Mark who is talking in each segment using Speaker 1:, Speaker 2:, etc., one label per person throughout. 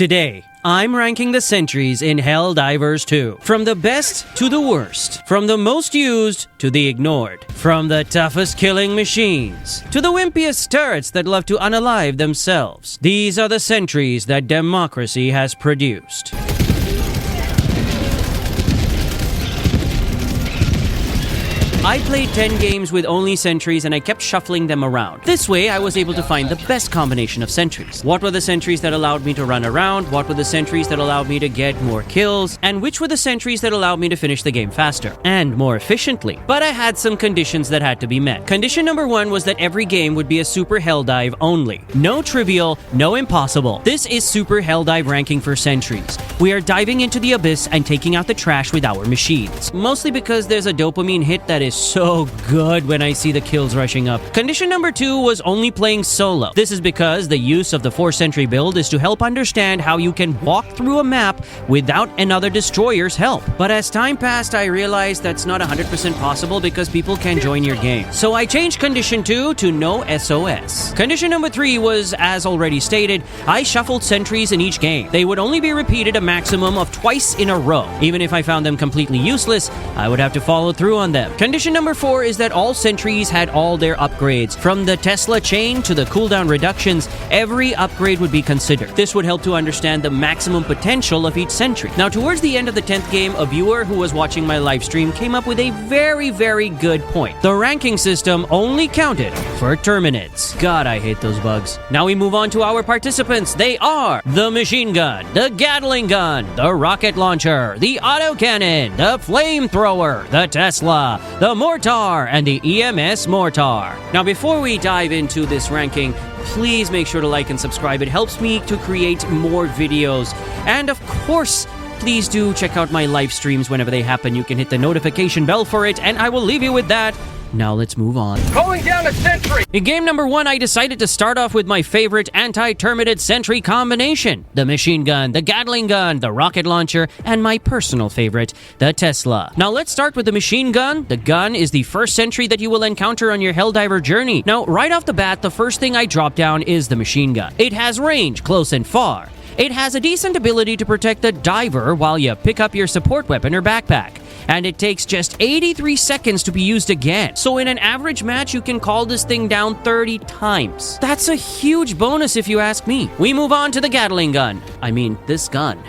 Speaker 1: Today, I'm ranking the Sentries in Helldivers 2. From the best to the worst. From the most used to the ignored. From the toughest killing machines to the wimpiest turrets that love to unalive themselves. These are the Sentries that democracy has produced. I played 10 games with only Sentries and I kept shuffling them around. This way, I was able to find the best combination of Sentries. What were the Sentries that allowed me to run around? What were the Sentries that allowed me to get more kills? And which were the Sentries that allowed me to finish the game faster and more efficiently? But I had some conditions that had to be met. Condition number 1 was that every game would be a super Helldive only. No trivial, no impossible. This is super Helldive ranking for Sentries. We are diving into the abyss and taking out the trash with our machines. Mostly because there's a dopamine hit that is so good when I see the kills rushing up. Condition number 2 was only playing solo. This is because the use of the 4 Sentry build is to help understand how you can walk through a map without another destroyer's help. But as time passed, I realized that's not 100% possible because people can join your game. So I changed condition 2 to no SOS. Condition number 3 was, as already stated, I shuffled Sentries in each game. They would only be repeated a maximum of twice in a row. Even if I found them completely useless, I would have to follow through on them. Condition number 4 is that all Sentries had all their upgrades. From the Tesla chain to the cooldown reductions, every upgrade would be considered. This would help to understand the maximum potential of each Sentry. Now, towards the end of the 10th game, a viewer who was watching my live stream came up with a very good point. The ranking system only counted for terminates. God, I hate those bugs. Now we move on to our participants. They are the machine gun, the Gatling gun, the rocket launcher, the autocannon, the flamethrower, the Tesla, the mortar, and the EMS mortar. Now, before we dive into this ranking, please make sure to like and subscribe. It helps me to create more videos. And of course, please do check out my live streams whenever they happen. You can hit the notification bell for it, and I will leave you with that. Now let's move on.
Speaker 2: Calling down a Sentry!
Speaker 1: In game number 1, I decided to start off with my favorite anti-terminate Sentry combination. The machine gun, the Gatling gun, the rocket launcher, and my personal favorite, the Tesla. Now let's start with the machine gun. The gun is the first Sentry that you will encounter on your Helldiver journey. Now, right off the bat, the first thing I drop down is the machine gun. It has range, close and far. It has a decent ability to protect the diver while you pick up your support weapon or backpack. And it takes just 83 seconds to be used again. So in an average match, you can call this thing down 30 times. That's a huge bonus if you ask me. We move on to the Gatling gun. I mean, this gun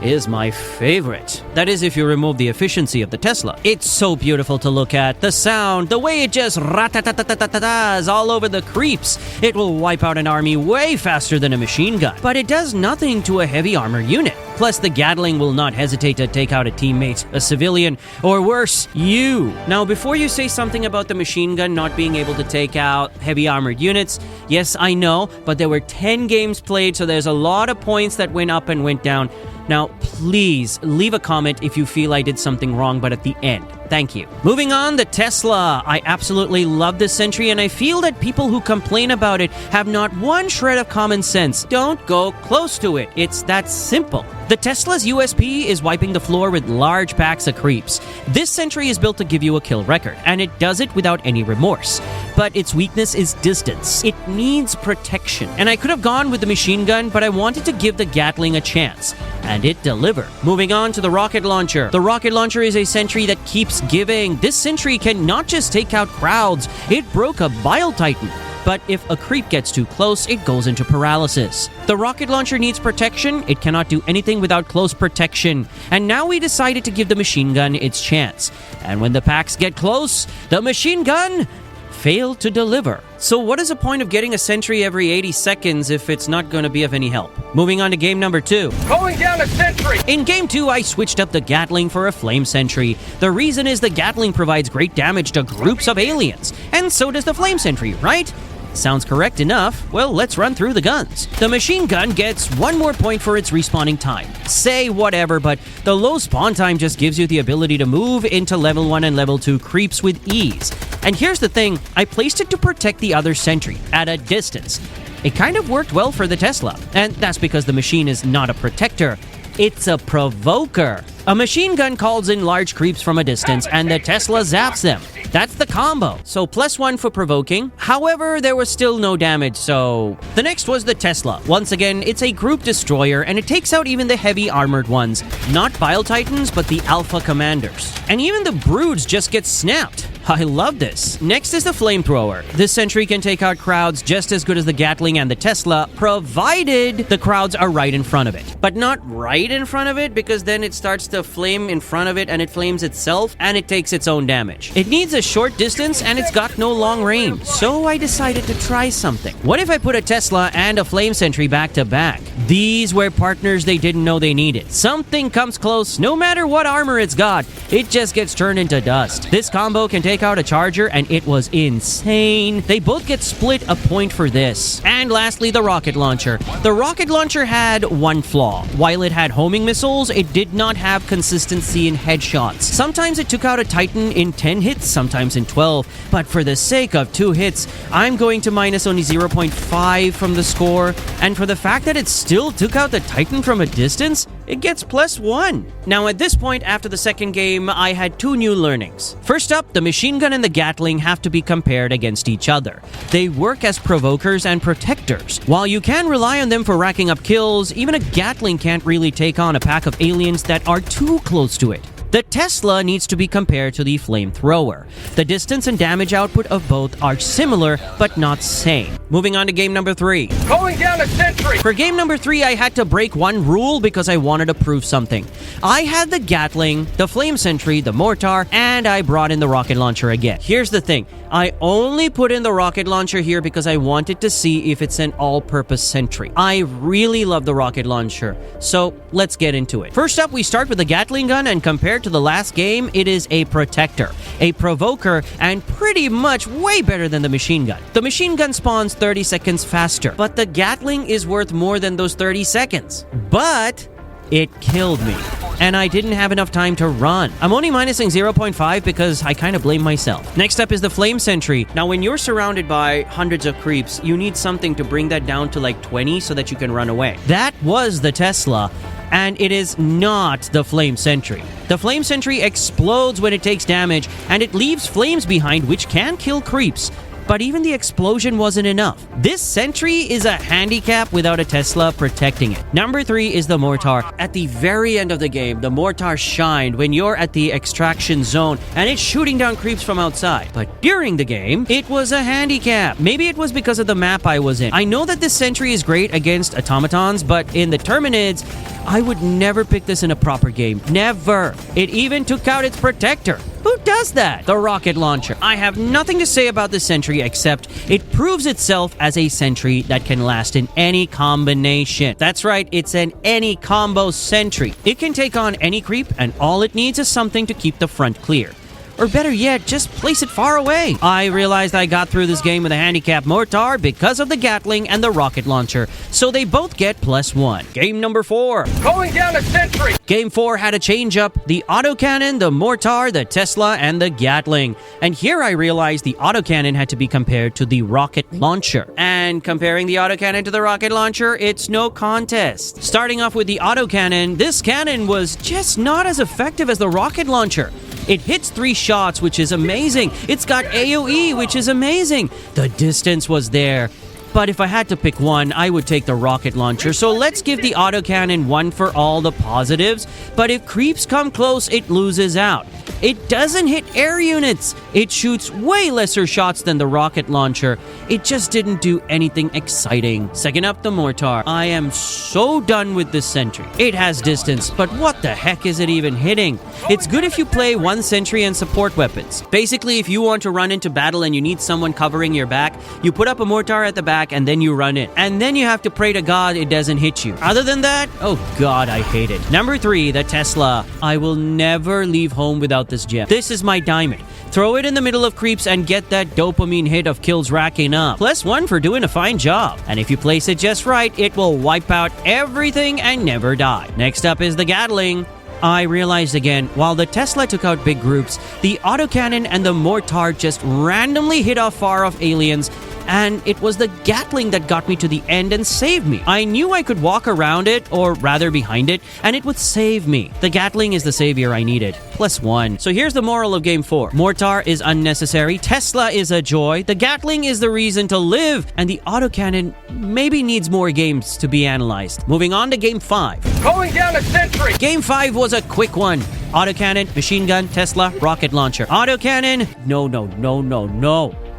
Speaker 1: is my favorite. That is, if you remove the efficiency of the Tesla. It's so beautiful to look at. The sound, the way it just rat-a-tat-tat-tat-tas all over the creeps. It will wipe out an army way faster than a machine gun. But it does nothing to a heavy armor unit. Plus, the Gatling will not hesitate to take out a teammate, a civilian, or worse, you. Now, before you say something about the machine gun not being able to take out heavy armored units, yes, I know, but there were 10 games played, so there's a lot of points that went up and went down. Now, please leave a comment if you feel I did something wrong, but at the end. Thank you. Moving on, the Tesla. I absolutely love this Sentry, and I feel that people who complain about it have not one shred of common sense. Don't go close to it. It's that simple. The Tesla's USP is wiping the floor with large packs of creeps. This Sentry is built to give you a kill record, and it does it without any remorse. But its weakness is distance. It needs protection. And I could have gone with the machine gun, but I wanted to give the Gatling a chance. And it delivered. Moving on to the rocket launcher. The rocket launcher is a Sentry that keeps giving. This Sentry can not just take out crowds, it broke a Bile Titan. But if a creep gets too close, it goes into paralysis. The rocket launcher needs protection. It cannot do anything without close protection. And now we decided to give the machine gun its chance. And when the packs get close, the machine gun failed to deliver. So what is the point of getting a Sentry every 80 seconds if it's not going to be of any help? Moving on to game number 2.
Speaker 2: Calling down a Sentry!
Speaker 1: In game 2, I switched up the Gatling for a Flame Sentry. The reason is the Gatling provides great damage to groups of aliens. And so does the Flame Sentry, right? Sounds correct enough. Well, let's run through the guns. The machine gun gets 1 more point for its respawning time. Say whatever, but the low spawn time just gives you the ability to move into level 1 and level 2 creeps with ease. And here's the thing, I placed it to protect the other Sentry at a distance. It kind of worked well for the Tesla, and that's because the machine is not a protector. It's a provoker. A machine gun calls in large creeps from a distance, and the Tesla zaps them. That's the combo. So +1 for provoking. However, there was still no damage, so... The next was the Tesla. Once again, it's a group destroyer, and it takes out even the heavy armored ones. Not Bile Titans, but the Alpha Commanders. And even the Broods just get snapped. I love this. Next is the Flamethrower. This Sentry can take out crowds just as good as the Gatling and the Tesla, provided the crowds are right in front of it. But not right in front of it, because then it starts to flame in front of it and it flames itself and it takes its own damage. It needs a short distance and it's got no long range, so I decided to try something. What if I put a Tesla and a Flame Sentry back to back? These were partners they didn't know they needed. Something comes close, no matter what armor it's got, it just gets turned into dust. This combo can take out a Charger, and it was insane. They both get split a point for this. And lastly, the Rocket Launcher. The Rocket Launcher had one flaw. While it had homing missiles, it did not have consistency in headshots. Sometimes it took out a Titan in 10 hits, sometimes in 12, but for the sake of 2 hits, I'm going to minus only 0.5 from the score, and for the fact that it still took out the Titan from a distance, it gets +1. Now at this point, after the second game, I had 2 new learnings. First up, the machine gun and the Gatling have to be compared against each other. They work as provokers and protectors. While you can rely on them for racking up kills, even a Gatling can't really take on a pack of aliens that are too close to it. The Tesla needs to be compared to the Flamethrower. The distance and damage output of both are similar, but not same. Moving on to game number 3.
Speaker 2: Calling down a Sentry!
Speaker 1: For game number 3, I had to break one rule because I wanted to prove something. I had the Gatling, the Flame Sentry, the Mortar, and I brought in the Rocket Launcher again. Here's the thing. I only put in the Rocket Launcher here because I wanted to see if it's an all-purpose Sentry. I really love the Rocket Launcher, so let's get into it. First up, we start with the Gatling gun, and compared to the last game, it is a protector, a provoker, and pretty much way better than the machine gun. The machine gun spawns 30 seconds faster, but the Gatling is worth more than those 30 seconds. But it killed me, and I didn't have enough time to run. I'm only minusing 0.5 because I kind of blame myself. Next up is the Flame Sentry. Now, when you're surrounded by hundreds of creeps, you need something to bring that down to like 20 so that you can run away. That was the Tesla, and it is not the Flame Sentry. The Flame Sentry explodes when it takes damage, and it leaves flames behind which can kill creeps. But even the explosion wasn't enough. This Sentry is a handicap without a Tesla protecting it. Number 3 is the Mortar. At the very end of the game, the Mortar shined when you're at the extraction zone and it's shooting down creeps from outside. But during the game, it was a handicap. Maybe it was because of the map I was in. I know that this Sentry is great against automatons, but in the Terminids, I would never pick this in a proper game. Never. It even took out its protector. Who does that? The Rocket Launcher. I have nothing to say about this Sentry except it proves itself as a Sentry that can last in any combination. That's right, it's an any combo Sentry. It can take on any creep, and all it needs is something to keep the front clear. Or better yet, just place it far away. I realized I got through this game with a handicap Mortar because of the Gatling and the Rocket Launcher, so they both get +1. Game number 4.
Speaker 2: Calling down a Sentry!
Speaker 1: Game 4 had a change-up. The autocannon, the Mortar, the Tesla, and the Gatling. And here I realized the autocannon had to be compared to the Rocket Launcher. And comparing the autocannon to the Rocket Launcher, it's no contest. Starting off with the autocannon, this cannon was just not as effective as the Rocket Launcher. It hits 3 shots, which is amazing. It's got AoE, which is amazing. The distance was there. But if I had to pick one, I would take the Rocket Launcher. So let's give the autocannon 1 for all the positives. But if creeps come close, it loses out. It doesn't hit air units. It shoots way lesser shots than the Rocket Launcher. It just didn't do anything exciting. Second up, the Mortar. I am so done with this Sentry. It has distance, but what the heck is it even hitting? It's good if you play one Sentry and support weapons. Basically, if you want to run into battle and you need someone covering your back, you put up a Mortar at the back and then you run it. And then you have to pray to God it doesn't hit you. Other than that, oh God, I hate it. Number 3, the Tesla. I will never leave home without this gem. This is my diamond. Throw it in the middle of creeps and get that dopamine hit of kills racking up. +1 for doing a fine job. And if you place it just right, it will wipe out everything and never die. Next up is the Gatling. I realized again, while the Tesla took out big groups, the autocannon and the Mortar just randomly hit off far-off aliens and it was the Gatling that got me to the end and saved me. I knew I could walk around it, or rather behind it, and it would save me. The Gatling is the savior I needed. +1. So here's the moral of Game 4. Mortar is unnecessary, Tesla is a joy, the Gatling is the reason to live, and the autocannon maybe needs more games to be analyzed. Moving on to Game 5.
Speaker 2: Going down a Sentry!
Speaker 1: Game 5 was a quick one. Autocannon, machine gun, Tesla, rocket launcher. Autocannon,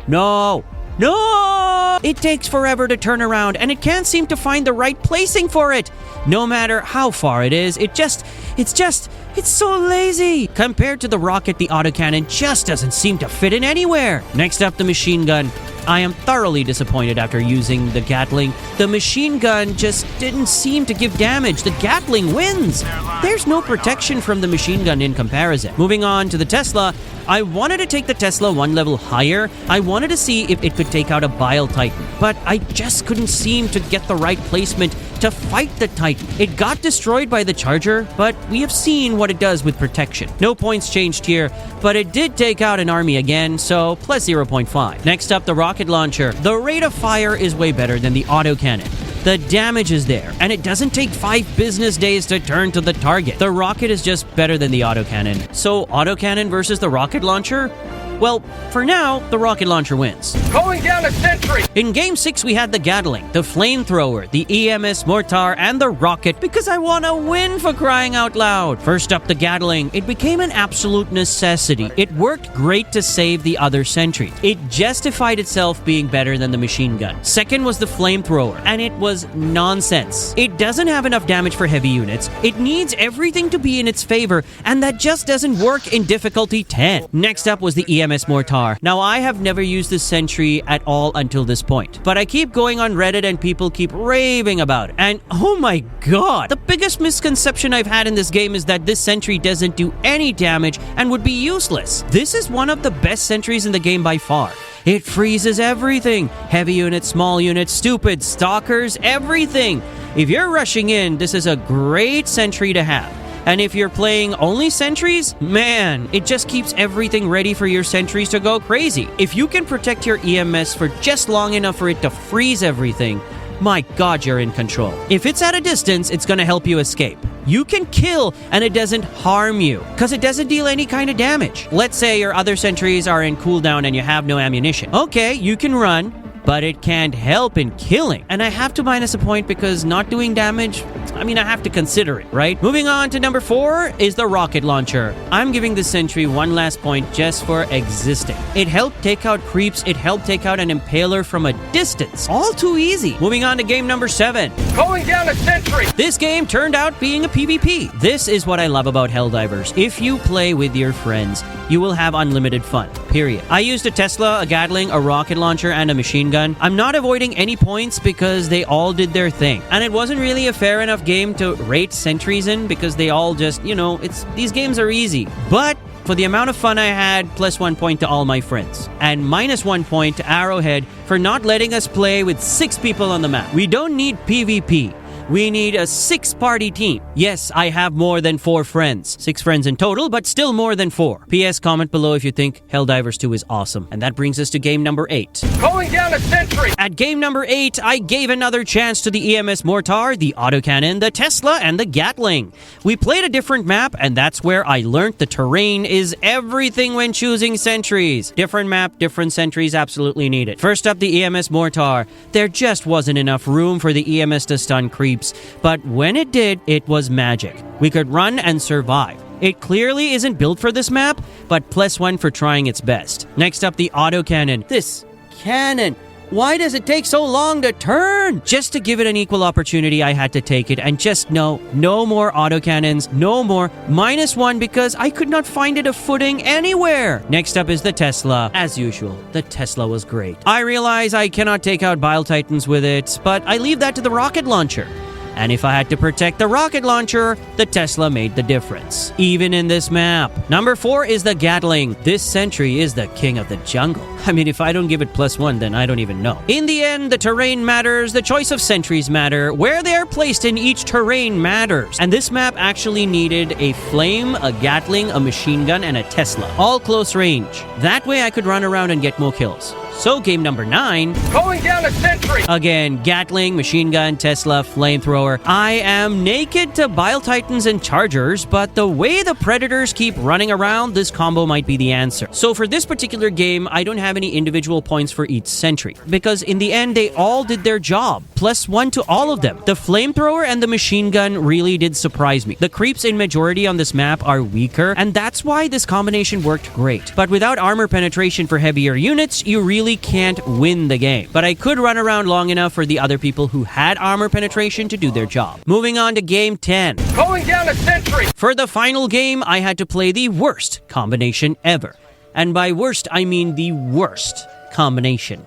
Speaker 1: no. It takes forever to turn around, and it can't seem to find the right placing for it. No matter how far it is, it's so lazy. Compared to the rocket, the autocannon just doesn't seem to fit in anywhere. Next up, the machine gun. I am thoroughly disappointed after using the Gatling. The machine gun just didn't seem to give damage. The Gatling wins. There's no protection from the machine gun in comparison. Moving on to the Tesla, I wanted to take the Tesla one level higher. I wanted to see if it could take out a Bile Titan, but I just couldn't seem to get the right placement to fight the Titan. It got destroyed by the Charger, but we have seen what it does with protection. No points changed here, but it did take out an army again, so +0.5. Next up, the rocket launcher. The rate of fire is way better than the autocannon. The damage is there, and it doesn't take 5 business days to turn to the target. The rocket is just better than the autocannon. So, autocannon versus the rocket launcher? Well, for now, the rocket launcher wins.
Speaker 2: Going down a Sentry!
Speaker 1: In Game 6, we had the Gatling, the Flamethrower, the EMS Mortar, and the Rocket because I want to win, for crying out loud. First up, the Gatling. It became an absolute necessity. It worked great to save the other Sentry. It justified itself being better than the machine gun. Second was the Flamethrower, and it was nonsense. It doesn't have enough damage for heavy units. It needs everything to be in its favor, and that just doesn't work in difficulty 10. Next up was the EMS Mortar. Now, I have never used this Sentry at all until this point, but I keep going on Reddit and people keep raving about it. And oh my god, the biggest misconception I've had in this game is that this Sentry doesn't do any damage and would be useless. This is one of the best Sentries in the game by far. It freezes everything. Heavy units, small units, stupid, stalkers, everything. If you're rushing in, this is a great Sentry to have. And if you're playing only Sentries, man, it just keeps everything ready for your Sentries to go crazy. If you can protect your EMS for just long enough for it to freeze everything, my god, you're in control. If it's at a distance, it's gonna help you escape. You can kill and it doesn't harm you because it doesn't deal any kind of damage. Let's say your other Sentries are in cooldown and you have no ammunition. Okay, you can run, but it can't help in killing. And I have to minus a point because not doing damage, I have to consider it, right? Moving on to number 4 is the rocket launcher. I'm giving the Sentry one last point just for existing. It helped take out creeps, it helped take out an impaler from a distance. All too easy. Moving on to game number 7.
Speaker 2: Going down a Sentry!
Speaker 1: This game turned out being a PvP. This is what I love about Helldivers. If you play with your friends, you will have unlimited fun, period. I used a Tesla, a Gatling, a rocket launcher, and a machine gun. I'm not avoiding any points because they all did their thing. And it wasn't really a fair enough game to rate Sentries in because they all just, these games are easy. But for the amount of fun I had, +1 point to all my friends. And -1 point to Arrowhead for not letting us play with 6 people on the map. We don't need PvP. We need a 6-party team. Yes, I have more than 4 friends. 6 friends in total, but still more than 4. P.S. Comment below if you think Helldivers 2 is awesome. And that brings us to game number 8.
Speaker 2: Going down a Sentry!
Speaker 1: At game number 8, I gave another chance to the EMS Mortar, the autocannon, the Tesla, and the Gatling. We played a different map, and that's where I learned the terrain is everything when choosing Sentries. Different map, different Sentries absolutely needed. First up, the EMS Mortar. There just wasn't enough room for the EMS to stun creeps. But when it did, it was magic. We could run and survive. It clearly isn't built for this map, but +1 for trying its best. Next up, the autocannon. This cannon. Why does it take so long to turn? Just to give it an equal opportunity, I had to take it and just no more autocannons, no more. -1 because I could not find it a footing anywhere. Next up is the Tesla. As usual, the Tesla was great. I realize I cannot take out Bile Titans with it, but I leave that to the rocket launcher. And if I had to protect the rocket launcher, the Tesla made the difference, even in this map. Number 4 is the Gatling. This Sentry is the king of the jungle. If I don't give it +1, then I don't even know. In the end, the terrain matters, the choice of Sentries matter, where they are placed in each terrain matters. And this map actually needed a flame, a Gatling, a machine gun, and a Tesla, all close range. That way I could run around and get more kills. So game number 9.
Speaker 2: Calling down a sentry.
Speaker 1: Again, Gatling, machine gun, Tesla, flamethrower. I am naked to Bile Titans and Chargers, but the way the Predators keep running around, this combo might be the answer. So for this particular game, I don't have any individual points for each sentry, because in the end, they all did their job. +1 to all of them. The flamethrower and the machine gun really did surprise me. The creeps in majority on this map are weaker, and that's why this combination worked great. But without armor penetration for heavier units, you really can't win the game. But I could run around long enough for the other people who had armor penetration to do their job. Moving on to game 10.
Speaker 2: Calling down a sentry.
Speaker 1: For the final game, I had to play the worst combination ever. And by worst, I mean the worst combination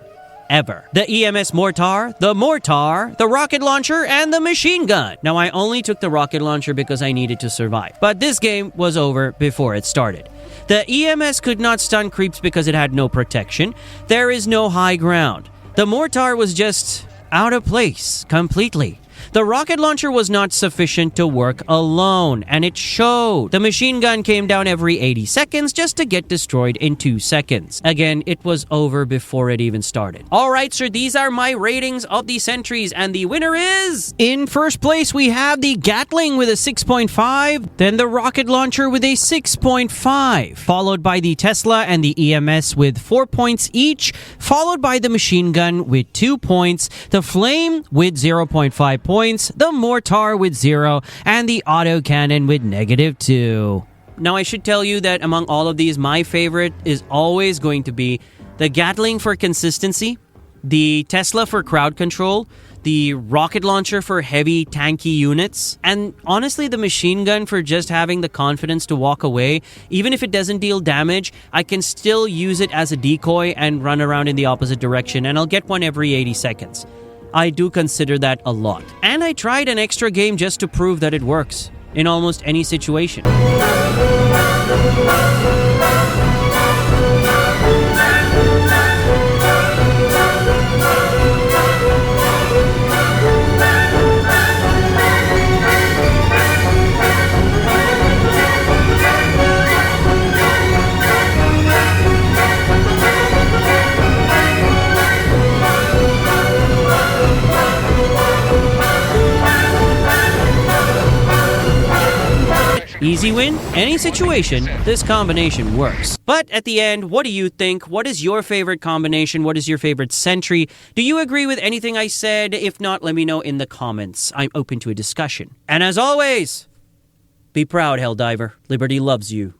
Speaker 1: ever. The EMS mortar, the rocket launcher, and the machine gun. Now, I only took the rocket launcher because I needed to survive. But this game was over before it started. The EMS could not stun creeps because it had no protection. There is no high ground. The mortar was just out of place completely. The rocket launcher was not sufficient to work alone, and it showed. The machine gun came down every 80 seconds just to get destroyed in 2 seconds. Again, it was over before it even started. Alright, so these are my ratings of the sentries, and the winner is... In first place, we have the Gatling with a 6.5, then the rocket launcher with a 6.5, followed by the Tesla and the EMS with 4 points each, followed by the machine gun with 2 points, the flame with 0.5 points, the mortar with 0, and the autocannon with -2. Now, I should tell you that among all of these, my favorite is always going to be the Gatling for consistency, the Tesla for crowd control, the rocket launcher for heavy tanky units, and honestly the machine gun for just having the confidence to walk away. Even if it doesn't deal damage, I can still use it as a decoy and run around in the opposite direction, and I'll get one every 80 seconds. I do consider that a lot. And I tried an extra game just to prove that it works in almost any situation. Easy win, any situation, this combination works. But at the end, what do you think? What is your favorite combination? What is your favorite sentry? Do you agree with anything I said? If not, let me know in the comments. I'm open to a discussion. And as always, be proud, Helldiver. Liberty loves you.